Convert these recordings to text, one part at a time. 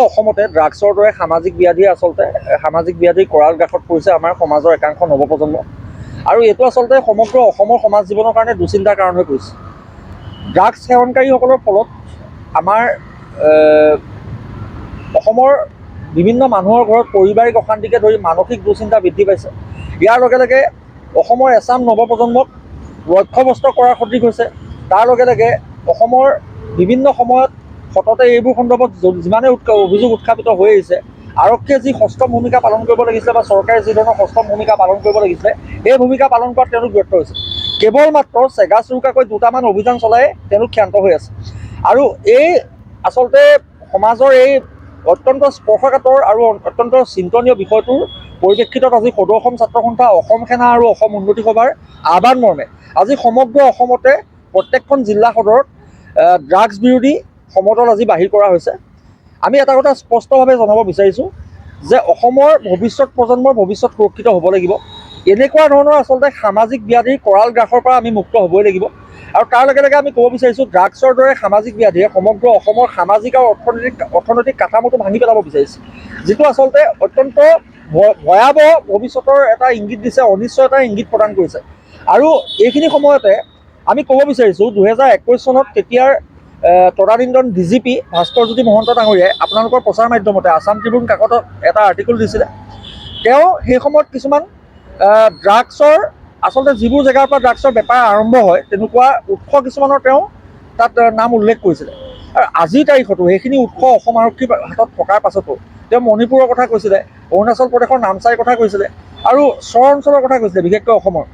অসমতে ড্ৰাগছৰ দৰে সামাজিক ব্যাধিয়ে আচলতে সামাজিক ব্যাধিৰ কৰাল গ্ৰাসত পৰিছে আমাৰ সমাজৰ একাংশ নৱপ্ৰজন্ম। আৰু এইটো আচলতে সমগ্ৰ অসমৰ সমাজ জীৱনৰ কাৰণে দুশ্চিন্তাৰ কাৰণ হৈ পৰিছে। ড্ৰাগছ সেৱনকাৰীসকলৰ ফলত আমাৰ অসমৰ বিভিন্ন মানুহৰ ঘৰত পাৰিবাৰিক অশান্তিকে ধৰি মানসিক দুশ্চিন্তা বৃদ্ধি পাইছে। ইয়াৰ লগে লগে অসমৰ এচাম নৱপ্ৰজন্মক লক্ষ্যভ্ৰষ্ট কৰাৰ সদৃশ হৈছে। তাৰ লগে লগে অসমৰ বিভিন্ন সময়ত সততে এইবোৰ সন্দৰ্ভত যিমানে অভিযোগ উত্থাপিত হৈ আহিছে, আৰক্ষীয়ে যি সষ্টম ভূমিকা পালন কৰিব লাগিছিলে বা চৰকাৰে যি ধৰণৰ সষ্টম ভূমিকা পালন কৰিব লাগিছিলে, এই ভূমিকা পালন কৰাত তেওঁলোক ব্যৰ্থ হৈছে। কেৱল মাত্ৰ চেগা চুৰুকাকৈ দুটামান অভিযান চলাই তেওঁলোক ক্ষান্ত হৈ আছে। আৰু এই আচলতে সমাজৰ এই অত্যন্ত স্পৰ্শকাতৰ আৰু অত্যন্ত চিন্তনীয় বিষয়টোৰ পৰিপ্ৰেক্ষিতত আজি সদৌ অসম ছাত্ৰ সন্থা, অসম সেনা আৰু অসম উন্নতি সভাৰ আহ্বান মৰ্মে আজি সমগ্ৰ অসমতে প্ৰত্যেকখন জিলা সদৰত ড্ৰাগছ বিৰোধী সমদল আজি বাহিৰ কৰা হৈছে। আমি এটা কথা স্পষ্টভাৱে জনাব বিচাৰিছোঁ যে অসমৰ ভৱিষ্যত প্ৰজন্মৰ ভৱিষ্যত সুৰক্ষিত হ'ব লাগিব। এনেকুৱা ধৰণৰ আচলতে সামাজিক ব্যাধিৰ কৰাল গ্ৰাসৰ পৰা আমি মুক্ত হ'বই লাগিব। আৰু তাৰ লগে লগে আমি ক'ব বিচাৰিছোঁ, ড্ৰাগছৰ দৰে সামাজিক ব্যাধিয়ে সমগ্ৰ অসমৰ সামাজিক আৰু অৰ্থনৈতিক কাঠামোটো ভাঙি পেলাব বিচাৰিছে, যিটো আচলতে অত্যন্ত ভয়াৱহ ভৱিষ্যতৰ এটা ইংগিত দিছে, অনিশ্চয়তাৰ ইংগিত প্ৰদান কৰিছে। আৰু এইখিনি সময়তে আমি ক'ব বিচাৰিছোঁ 2021 চনত তেতিয়াৰ তদানীন্তন DGP ভাস্কৰজ্যোতি মহন্ত ডাঙৰীয়াই আপোনালোকৰ প্ৰচাৰ মাধ্যমতে আছাম ট্ৰিবিউন কাকতত এটা আৰ্টিকল দিছিলে। তেওঁ সেই সময়ত কিছুমান ড্ৰাগছৰ আচলতে যিবোৰ জেগাৰ পৰা ড্ৰাগছৰ বেপাৰ আৰম্ভ হয় তেনেকুৱা উৎস কিছুমানৰ তেওঁ তাত নাম উল্লেখ কৰিছিলে। আৰু আজিৰ তাৰিখতো সেইখিনি উৎস অসম আৰক্ষীৰ হাতত থকাৰ পাছতো তেওঁ মণিপুৰৰ কথা কৈছিলে, অৰুণাচল প্ৰদেশৰ নামচাইৰ কথা কৈছিলে আৰু চৰ অঞ্চলৰ কথা কৈছিলে। বিশেষকৈ অসমৰ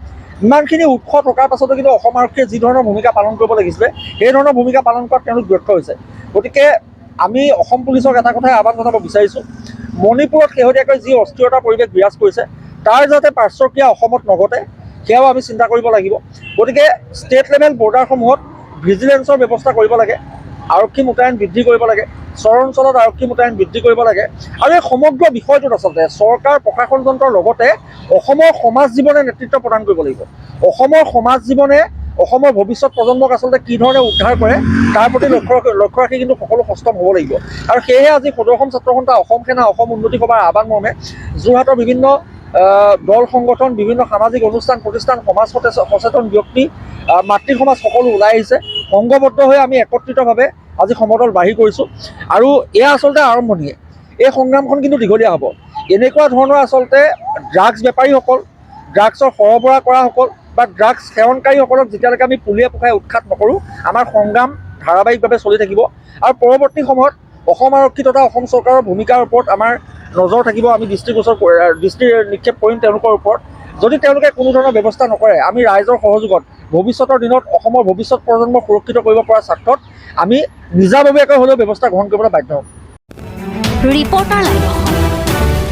ইমানখিনি উৎস থকাৰ পাছতো কিন্তু অসম আৰক্ষীয়ে যি ধৰণৰ ভূমিকা পালন কৰিব লাগিছিলে সেই ধৰণৰ ভূমিকা পালন কৰাত তেওঁলোক ব্যৰ্থ হৈছে। গতিকে আমি অসম পুলিচক এটা কথাই আহ্বান জনাব বিচাৰিছোঁ, মণিপুৰত শেহতীয়াকৈ যি অস্থিৰতাৰ পৰিৱেশ বিৰাজ কৰিছে তাৰ যাতে পাৰ্শ্বক্ৰিয়া অসমত নঘটে সেয়াও আমি চিন্তা কৰিব লাগিব। গতিকে ষ্টেট লেভেল বৰ্ডাৰসমূহত ভিজিলেন্সৰ ব্যৱস্থা কৰিব লাগে, আৰক্ষী মোতায়েন বৃদ্ধি কৰিব লাগে, চৰ অঞ্চলত আৰক্ষী মোতায়েন বৃদ্ধি কৰিব লাগে। আৰু এই সমগ্ৰ বিষয়টোত আচলতে চৰকাৰ প্ৰশাসন যন্ত্ৰৰ লগতে অসমৰ সমাজ জীৱনে নেতৃত্ব প্ৰদান কৰিব লাগিব। অসমৰ সমাজ জীৱনে অসমৰ ভৱিষ্যত প্ৰজন্মক আচলতে কি ধৰণে উদ্ধাৰ কৰে তাৰ প্ৰতি লক্ষ্য ৰাখি কিন্তু সকলো সষ্টম হ'ব লাগিব। আৰু সেয়েহে আজি সদৌ অসম ছাত্ৰ সন্থা, অসম সেনা, অসম উন্নতি সভাৰ আহ্বান মৰ্মে যোৰহাটৰ বিভিন্ন দল সংগঠন, বিভিন্ন সামাজিক অনুষ্ঠান প্ৰতিষ্ঠান, সমাজ সচেতন ব্যক্তি, মাতৃ সমাজ সকলো ওলাই আহিছে। সংঘবদ্ধ হৈ আমি একত্ৰিতভাৱে আজি সমদল বাহিৰ কৰিছোঁ। আৰু এয়া আচলতে আৰম্ভণিয়ে, এই সংগ্ৰামখন কিন্তু দীঘলীয়া হ'ব। এনেকুৱা ধৰণৰ আচলতে ড্ৰাগছ বেপাৰীসকল, ড্ৰাগছৰ সৰবৰাহ কৰাসকল বা ড্ৰাগছ সেৱনকাৰীসকলক যেতিয়ালৈকে আমি পুলিয়ে পোখাই উৎখাত নকৰোঁ আমাৰ সংগ্ৰাম ধাৰাবাহিকভাৱে চলি থাকিব। আৰু পৰৱৰ্তী সময়ত অসম আৰক্ষী তথা অসম চৰকাৰৰ ভূমিকাৰ ওপৰত আমাৰ নজৰ থাকিব। আমি দৃষ্টি নিক্ষেপ কৰিম তেওঁলোকৰ ওপৰত। যদি তেওঁলোকে কোনো ধৰণৰ ব্যৱস্থা নকৰে আমি ৰাইজৰ সহযোগত ভৱিষ্যতৰ দিনত অসমৰ ভৱিষ্যত প্ৰজন্মক সুৰক্ষিত কৰিব পৰা স্বাৰ্থত আমি নিজাববীয়াকৈ হ'লেও ব্যৱস্থা গ্ৰহণ কৰিবলৈ বাধ্য হ'ম। Reporter live.